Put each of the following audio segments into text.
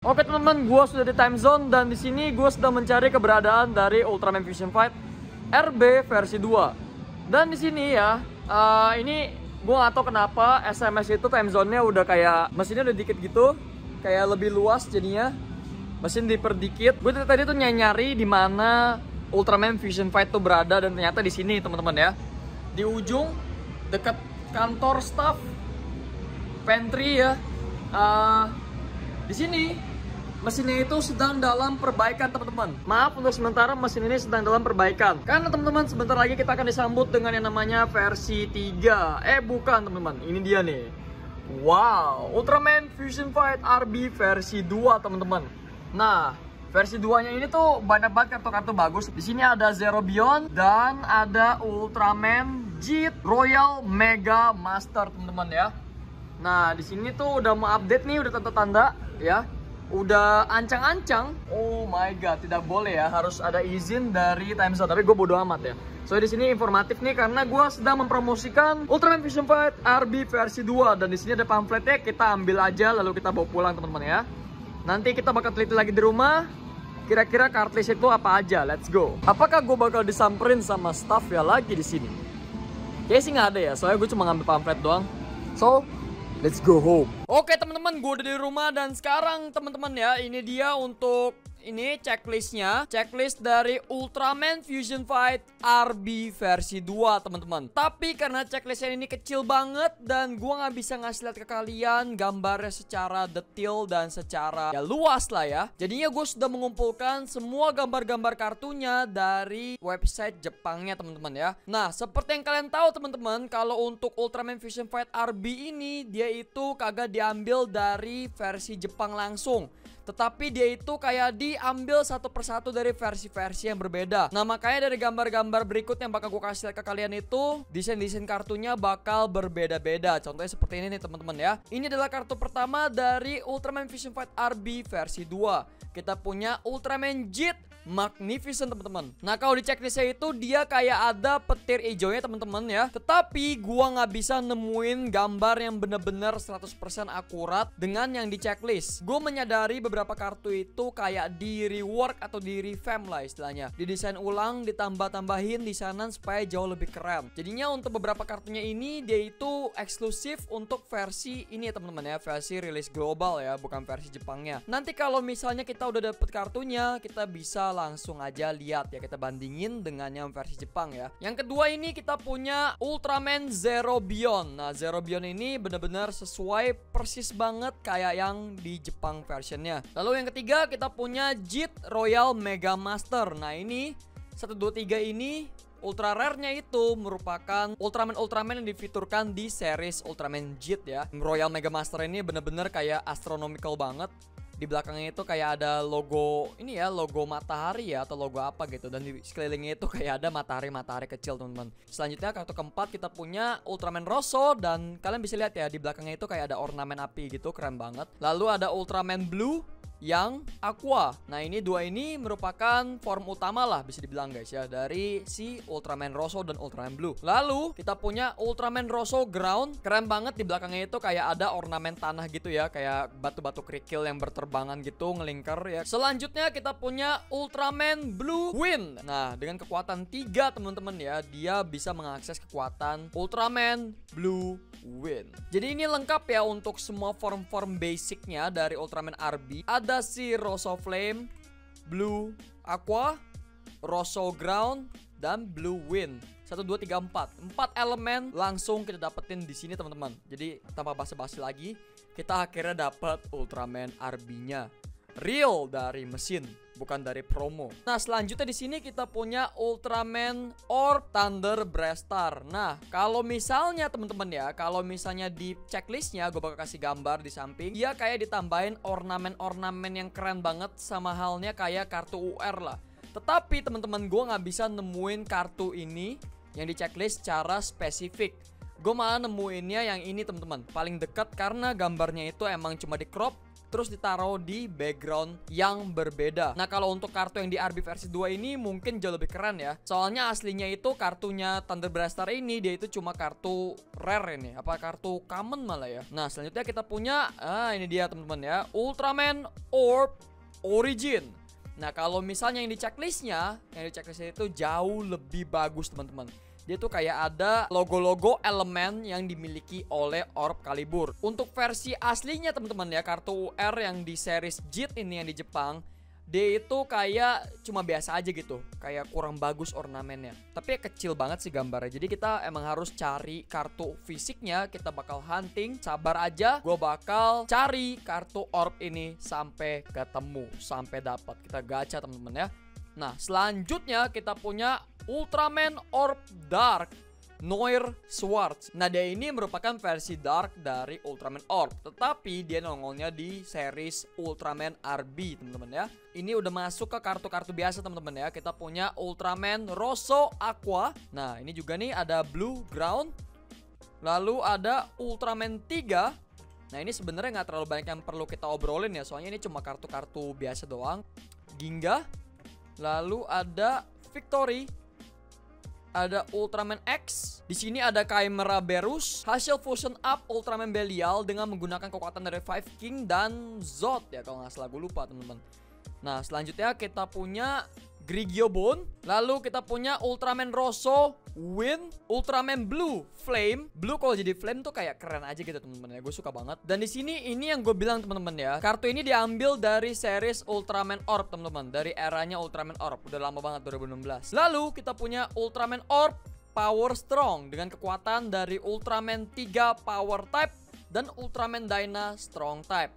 Oke teman-teman, gue sudah di time zone dan di sini gue sedang mencari keberadaan dari Ultraman Fusion Fight RB versi 2. Dan di sini ya, ini gue gak tahu kenapa SMS itu time zone-nya udah kayak mesinnya udah dikit gitu, kayak lebih luas jadinya. Mesin diperdikit. Gue tadi tuh nyari di mana Ultraman Fusion Fight tuh berada dan ternyata di sini teman-teman ya. Di ujung dekat kantor staff pantry ya. Di sini mesinnya itu sedang dalam perbaikan teman-teman. Maaf untuk sementara mesin ini sedang dalam perbaikan. Karena teman-teman sebentar lagi kita akan disambut dengan yang namanya versi 3. Bukan teman-teman, ini dia nih. Wow, Ultraman Fusion Fight RB versi 2 teman-teman. Nah, versi 2-nya ini tuh banyak banget kartu-kartu bagus. Di sini ada Zero Beyond dan ada Ultraman Jit Royal Mega Master teman-teman ya. Nah, di sini tuh udah mau update nih, udah tanda-tanda ya. Udah ancang-ancang. Oh my god, tidak boleh ya, harus ada izin dari time zone. Tapi gue bodo amat ya. So di sini informatif nih karena gue sedang mempromosikan Ultraman Fusion Fight RB versi 2 dan di sini ada pamfletnya, kita ambil aja lalu kita bawa pulang teman-teman ya. Nanti kita bakal teliti lagi di rumah. Kira-kira cartridge itu apa aja? Let's go. Apakah gue bakal disamperin sama staff ya lagi di sini? Kayaknya sih nggak ada ya, soalnya gue cuma ngambil pamflet doang. So let's go home. Oke teman-teman, gue udah di rumah dan sekarang teman-teman ya, ini dia untuk ini checklistnya. Checklist dari Ultraman Fusion Fight RB versi 2 teman-teman. Tapi karena checklistnya ini kecil banget dan gue nggak bisa ngasih lihat ke kalian gambarnya secara detail dan secara ya luas lah ya. Jadinya gue sudah mengumpulkan semua gambar-gambar kartunya dari website Jepangnya teman-teman ya. Nah seperti yang kalian tahu teman-teman, kalau untuk Ultraman Fusion Fight RB ini dia itu kagak diambil dari versi Jepang langsung, tetapi dia itu kayak diambil satu persatu dari versi-versi yang berbeda. Nah makanya dari gambar-gambar berikut yang bakal gue kasih lihat ke kalian itu, desain-desain kartunya bakal berbeda-beda. Contohnya seperti ini nih teman-teman ya. Ini adalah kartu pertama dari Ultraman Fusion Fight RB versi 2. Kita punya Ultraman Jit Magnificent teman-teman. Nah kalau di checklistnya itu dia kayak ada petir hijaunya teman-teman ya. Tetapi gua nggak bisa nemuin gambar yang bener-bener 100% akurat dengan yang di checklist. Gue menyadari beberapa kartu itu kayak di rework atau di revamp lah istilahnya. Didesain ulang, ditambah-tambahin desainer supaya jauh lebih keren. Jadinya untuk beberapa kartunya ini dia itu eksklusif untuk versi ini ya teman-teman ya, versi rilis global ya, bukan versi Jepangnya. Nanti kalau misalnya kita udah dapet kartunya, kita bisa langsung aja lihat ya, kita bandingin dengan yang versi Jepang ya. Yang kedua ini kita punya Ultraman Zero Beyond. Nah Zero Beyond ini benar-benar sesuai persis banget kayak yang di Jepang versionnya. Lalu yang ketiga kita punya Jit Royal Mega Master. Nah ini 1, 2, 3 ini ultra rare-nya itu merupakan Ultraman-Ultraman yang difiturkan di series Ultraman Jit ya. Royal Mega Master ini bener-bener kayak astronomical banget. Di belakangnya itu kayak ada logo ini ya, logo matahari ya atau logo apa gitu, dan di sekelilingnya itu kayak ada matahari-matahari kecil teman-teman. Selanjutnya kartu keempat kita punya Ultraman Rosso dan kalian bisa lihat ya di belakangnya itu kayak ada ornamen api gitu, keren banget. Lalu ada Ultraman Blue yang aqua. Nah ini dua ini merupakan form utama lah bisa dibilang guys ya, dari si Ultraman Rosso dan Ultraman Blue. Lalu kita punya Ultraman Rosso Ground, keren banget. Di belakangnya itu kayak ada ornamen tanah gitu ya, kayak batu-batu kerikil yang berterbangan gitu, ngelingkar ya. Selanjutnya kita punya Ultraman Blue Wind. Nah dengan kekuatan 3 teman-teman ya, dia bisa mengakses kekuatan Ultraman Blue Wind. Jadi ini lengkap ya untuk semua form-form basicnya dari Ultraman RB. Ada si Rosso Flame, Blue Aqua, Rosso Ground, dan Blue Wind. 1, 2, 3, 4 elemen langsung kita dapetin di sini teman-teman. Jadi tanpa basa-basi lagi, kita akhirnya dapat Ultraman RB-nya real dari mesin, bukan dari promo. Nah selanjutnya di sini kita punya Ultraman Orb Thunder Breastar. Nah kalau misalnya teman-teman ya, kalau misalnya di checklistnya gue bakal kasih gambar di samping, dia kayak ditambahin ornamen-ornamen yang keren banget, sama halnya kayak kartu UR lah. Tetapi teman-teman gue nggak bisa nemuin kartu ini yang di checklist secara spesifik. Gue malah nemuinnya yang ini teman-teman, paling dekat karena gambarnya itu emang cuma di crop terus ditaruh di background yang berbeda. Nah, kalau untuk kartu yang di RB versi 2 ini mungkin jauh lebih keren ya. Soalnya aslinya itu kartunya Thunder Blaster ini dia itu cuma kartu rare ini, apa kartu common malah ya. Nah, selanjutnya kita punya ini dia teman-teman ya, Ultraman Orb Origin. Nah, kalau misalnya yang di checklistnya itu jauh lebih bagus teman-teman. Dia tuh kayak ada logo-logo elemen yang dimiliki oleh Orb Calibur. Untuk versi aslinya teman-teman ya, kartu UR yang di series JIT ini yang di Jepang, dia itu kayak cuma biasa aja gitu, kayak kurang bagus ornamennya. Tapi ya kecil banget sih gambarnya. Jadi kita emang harus cari kartu fisiknya. Kita bakal hunting, sabar aja. Gue bakal cari kartu orb ini sampai ketemu, sampai dapat. Kita gacha teman-teman ya. Nah, selanjutnya kita punya Ultraman Orb Dark Noir Swords. Nah, dia ini merupakan versi Dark dari Ultraman Orb, tetapi dia nongolnya di series Ultraman RB teman-teman ya. Ini udah masuk ke kartu-kartu biasa teman-teman ya. Kita punya Ultraman Rosso Aqua. Nah, ini juga nih ada Blue Ground. Lalu ada Ultraman 3. Nah, ini sebenarnya nggak terlalu banyak yang perlu kita obrolin ya, soalnya ini cuma kartu-kartu biasa doang. Ginga. Lalu ada Victory, ada Ultraman X. Di sini ada Chimera Berus, hasil fusion up Ultraman Belial dengan menggunakan kekuatan dari Five King dan Zod ya kalau nggak salah, gue lupa teman-teman. Nah, selanjutnya kita punya Grigio Bone. Lalu kita punya Ultraman Rosso Wind, Ultraman Blue Flame. Blue kalau jadi flame tuh kayak keren aja gitu teman-teman ya. Gue suka banget. Dan di sini ini yang gue bilang teman-teman ya. Kartu ini diambil dari series Ultraman Orb teman-teman, dari eranya Ultraman Orb. Udah lama banget 2016. Lalu kita punya Ultraman Orb Power Strong dengan kekuatan dari Ultraman 3 Power Type dan Ultraman Dyna Strong Type.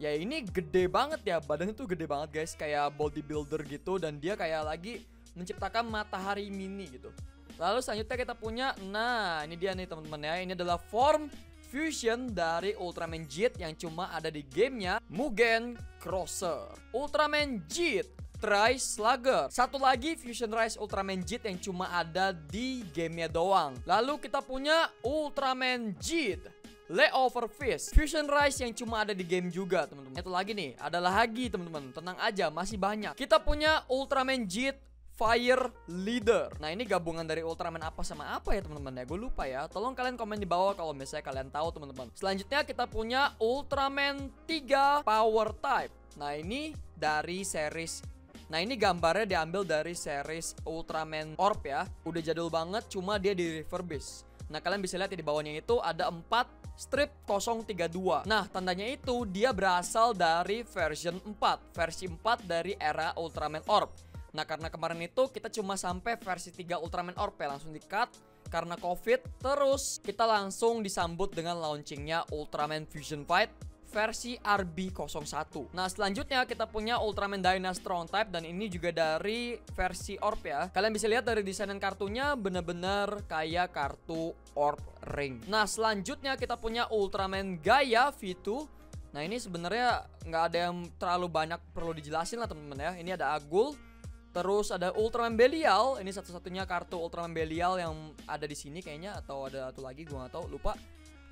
Ya ini gede banget ya, badannya tuh gede banget guys, kayak bodybuilder gitu. Dan dia kayak lagi menciptakan matahari mini gitu. Lalu selanjutnya kita punya, nah ini dia nih teman-teman ya. Ini adalah form fusion dari Ultraman JIT yang cuma ada di gamenya Mugen Crosser. Ultraman JIT Tri Slugger. Satu lagi Fusion Rise Ultraman JIT yang cuma ada di gamenya doang. Lalu kita punya Ultraman JIT Layover Fist Fusion Rise yang cuma ada di game juga teman-teman. Itu lagi nih, ada lagi teman-teman. Tenang aja, masih banyak. Kita punya Ultraman JIT Fire Leader. Nah, ini gabungan dari Ultraman apa sama apa ya teman-teman ya? Gue lupa ya. Tolong kalian komen di bawah kalau misalnya kalian tahu teman-teman. Selanjutnya kita punya Ultraman 3 Power Type. Nah, ini dari series. Nah, ini gambarnya diambil dari series Ultraman Orb ya. Udah jadul banget, cuma dia di refurbish. Nah, kalian bisa lihat ya, di bawahnya itu ada 4 strip 032. Nah, tandanya itu dia berasal dari version 4. Versi 4 dari era Ultraman Orb. Nah, karena kemarin itu kita cuma sampai versi 3 Ultraman Orb ya, langsung di-cut karena COVID. Terus kita langsung disambut dengan launchingnya Ultraman Fusion Fight versi RB01. Nah, selanjutnya kita punya Ultraman Dyna Strong Type, dan ini juga dari versi Orb ya. Kalian bisa lihat dari desainan kartunya bener-bener kayak kartu Orb Ring. Nah, selanjutnya kita punya Ultraman Gaia V2. Nah, ini sebenarnya nggak ada yang terlalu banyak perlu dijelasin lah teman-teman ya. Ini ada Agul. Terus ada Ultraman Belial. Ini satu-satunya kartu Ultraman Belial yang ada di sini kayaknya, atau ada satu lagi gue nggak tahu, lupa.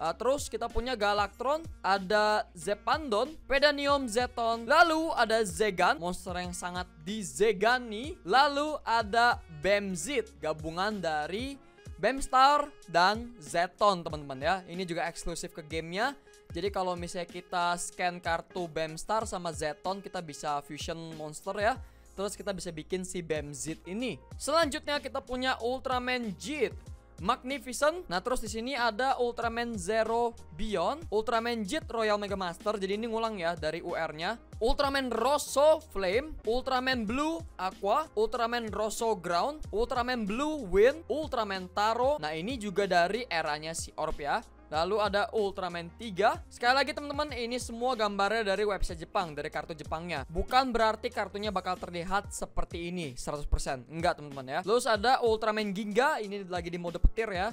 Terus kita punya Galactron, ada Zepandon, Pedanium Zeton, lalu ada Zegan, monster yang sangat dizegani. Lalu ada Bemzit, gabungan dari Bemstar dan Zeton teman-teman ya. Ini juga eksklusif ke gamenya. Jadi kalau misalnya kita scan kartu Bemstar sama Zeton, kita bisa fusion monster ya. Terus kita bisa bikin si Bemzit ini. Selanjutnya kita punya Ultraman JIT Magnificent. Nah, terus di sini ada Ultraman Zero Beyond, Ultraman JIT Royal Mega Master. Jadi ini ngulang ya dari UR-nya. Ultraman Rosso Flame, Ultraman Blue Aqua, Ultraman Rosso Ground, Ultraman Blue Wind, Ultraman Taro. Nah, ini juga dari eranya si Orb ya. Lalu ada Ultraman 3. Sekali lagi teman-teman, ini semua gambarnya dari website Jepang, dari kartu Jepangnya. Bukan berarti kartunya bakal terlihat seperti ini 100%. Enggak teman-teman ya. Terus ada Ultraman Ginga, ini lagi di mode petir ya.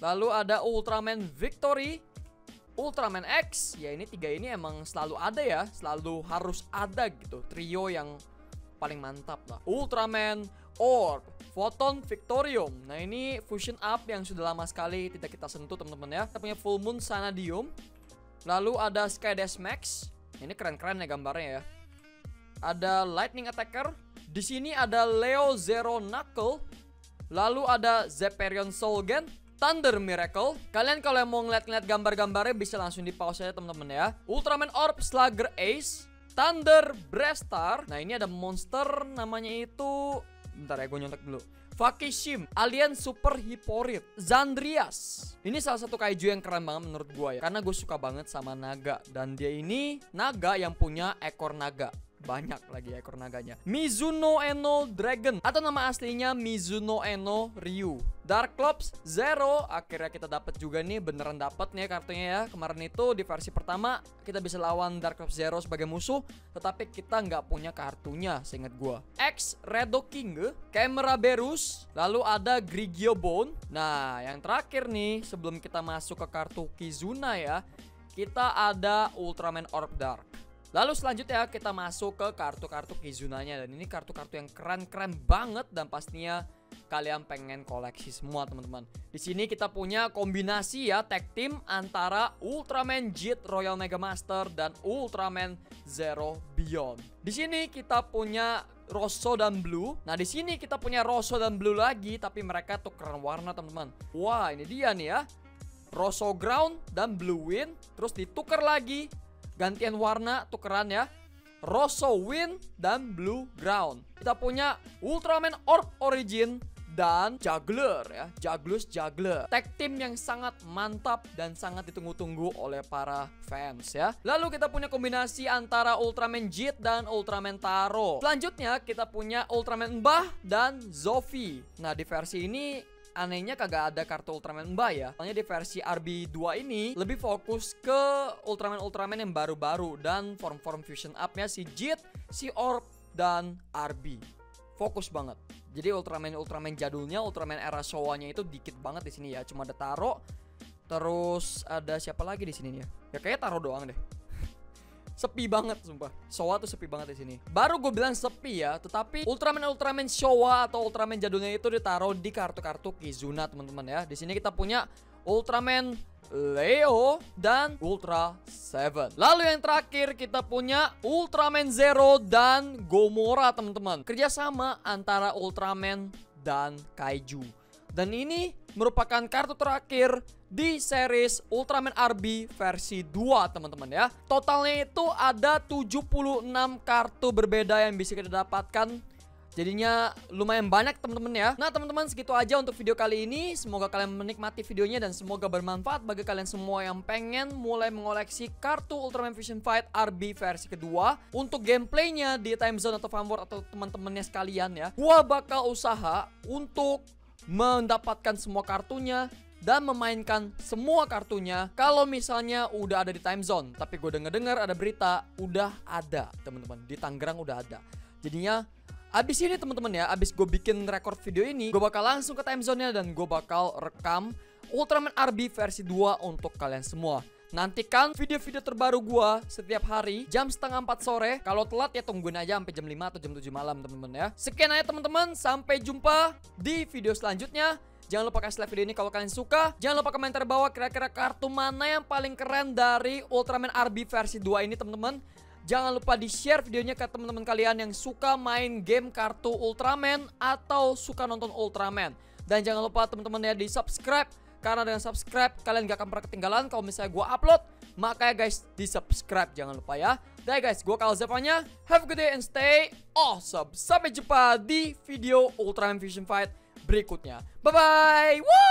Lalu ada Ultraman Victory, Ultraman X. Ya, ini 3 ini emang selalu ada ya, selalu harus ada gitu. Trio yang paling mantap lah. Ultraman Orb Photon Victorium. Nah, ini fusion up yang sudah lama sekali tidak kita sentuh teman-teman ya. Kita punya Full Moon Sanadium. Lalu ada Skydash Max, Ini keren-keren ya gambarnya ya. Ada Lightning Attacker. Di sini ada Leo Zero Knuckle. Lalu ada Zeperion Solgen, Thunder Miracle. Kalian kalau mau ngeliat-ngeliat gambar-gambarnya bisa langsung di pause aja teman-teman ya. Ultraman Orb Slugger Ace, Thunder Breastar. Nah ini ada monster namanya itu, bentar ya gue nyontek dulu. Fakishim, Alien Super Hipporid, Zandrias. Ini salah satu kaiju yang keren banget menurut gue ya, karena gue suka banget sama naga. Dan dia ini naga yang punya ekor naga. Banyak lagi ekor naganya. Mizuno Eno Dragon, atau nama aslinya Mizuno Eno Ryu. Darklops Zero, akhirnya kita dapat juga nih, beneran dapat nih kartunya ya. Kemarin itu di versi pertama kita bisa lawan Darklops Zero sebagai musuh, tetapi kita nggak punya kartunya seingat gua. X Redo King, Camera Berus, lalu ada Grigio Bone. Nah yang terakhir nih sebelum kita masuk ke kartu Kizuna ya, kita ada Ultraman Orb Dark. Lalu selanjutnya kita masuk ke kartu-kartu Kizunanya. Dan ini kartu-kartu yang keren-keren banget dan pastinya kalian pengen koleksi semua teman-teman. Di sini kita punya kombinasi ya tag team antara Ultraman Jit Royal Mega Master dan Ultraman Zero Beyond. Di sini kita punya Rosso dan Blue. Nah di sini kita punya Rosso dan Blue lagi, tapi mereka tukeran warna teman-teman. Wah ini dia nih ya, Rosso Ground dan Blue Wind, terus ditukar lagi. Gantian warna tukeran ya, Rosso Wind dan Blue Ground. Kita punya Ultraman Orb Origin dan Juggler ya, Jugglus Juggler. Tag team yang sangat mantap dan sangat ditunggu-tunggu oleh para fans ya. Lalu kita punya kombinasi antara Ultraman Jit dan Ultraman Taro. Selanjutnya kita punya Ultraman Mbah dan Zofi. Nah di versi ini anehnya kagak ada kartu Ultraman Mbah ya. Soalnya di versi RB2 ini lebih fokus ke Ultraman-Ultraman yang baru-baru dan form-form fusion up-nya si Jit, si Orb, dan RB. Fokus banget. Jadi Ultraman jadulnya, Ultraman era Showa-nya itu dikit banget di sini ya. Cuma ada Taro. Terus ada siapa lagi di sini nih ya? Ya kayaknya Taro doang deh. Sepi banget sumpah. Showa tuh sepi banget di sini. Baru gue bilang sepi ya, tetapi Ultraman Showa atau Ultraman jadulnya itu ditaruh di kartu-kartu Kizuna teman-teman ya. Di sini kita punya Ultraman Leo dan Ultra 7. Lalu yang terakhir kita punya Ultraman Zero dan Gomora teman-teman. Kerjasama antara Ultraman dan Kaiju. Dan ini merupakan kartu terakhir di series Ultraman RB versi 2 teman-teman ya. Totalnya itu ada 76 kartu berbeda yang bisa kita dapatkan. Jadinya lumayan banyak teman-teman ya. Nah teman-teman segitu aja untuk video kali ini. Semoga kalian menikmati videonya dan semoga bermanfaat bagi kalian semua yang pengen mulai mengoleksi kartu Ultraman Fusion Fight RB versi kedua. Untuk gameplaynya di Time Zone atau Farmworld atau teman-temannya sekalian ya, gua bakal usaha untuk mendapatkan semua kartunya dan memainkan semua kartunya kalau misalnya udah ada di Time Zone. Tapi gue denger ada berita udah ada teman-teman, di Tangerang udah ada. Jadinya abis ini teman-teman ya, abis gue bikin record video ini, gue bakal langsung ke Time Zone-nya dan gue bakal rekam Ultraman RB versi 2 untuk kalian semua. Nantikan video-video terbaru gua setiap hari jam 3:30 sore. Kalau telat ya tungguin aja sampai jam 5 atau jam 7 malam teman-teman ya. Sekian aja teman-teman, sampai jumpa di video selanjutnya. Jangan lupa kasih like video ini kalau kalian suka. Jangan lupa komentar bawah kira-kira kartu mana yang paling keren dari Ultraman RB versi 2 ini teman-teman. Jangan lupa di-share videonya ke teman-teman kalian yang suka main game kartu Ultraman atau suka nonton Ultraman. Dan jangan lupa teman-teman ya di-subscribe, karena dengan subscribe kalian gak akan pernah ketinggalan kalau misalnya gue upload. Makanya guys di-subscribe jangan lupa ya. Dah guys, gue Kal Zevanya. Have a good day and stay awesome. Sampai jumpa di video Ultraman Fusion Fight berikutnya. Bye bye. Woo!